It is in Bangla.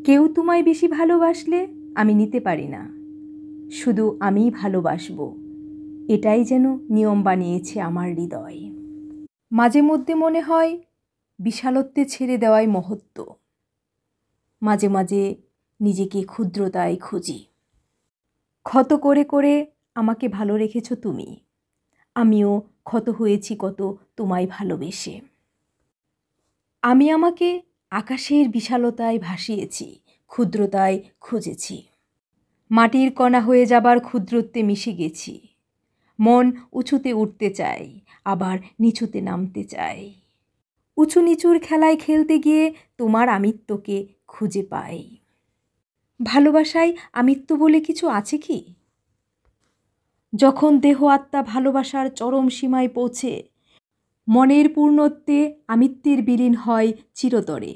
কেউ তোমায় বেশি ভালোবাসলে আমি নিতে পারি না, শুধু আমিই ভালোবাসব, এটাই যেন নিয়ম বানিয়েছে আমার হৃদয়। মাঝে মধ্যে মনে হয় বিশালত্বে ছেড়ে দেওয়াই মহত্ব। মাঝে মাঝে নিজেকে ক্ষুদ্রতায় খুঁজি। ক্ষত করে করে আমাকে ভালো রেখেছ তুমি, আমিও ক্ষত হয়েছি কত তোমায় ভালোবেসে। আমি আমাকে আকাশের বিশালতায় ভাসিয়েছি, ক্ষুদ্রতায় খুঁজেছি। মাটির কণা হয়ে যাবার ক্ষুদ্রত্বে মিশে গেছি। মন উঁচুতে উঠতে চাই, আবার নিচুতে নামতে চাই। উঁচু নিচুর খেলায় খেলতে গিয়ে তোমার আমিত্বকে খুঁজে পাই। ভালোবাসায় আমিত্ব বলে কিছু আছে কি? যখন দেহ আত্মা ভালোবাসার চরম সীমায় পৌঁছে, মনের পূর্ণত্বে আমিত্বের বিলীন হয় চিরতরে।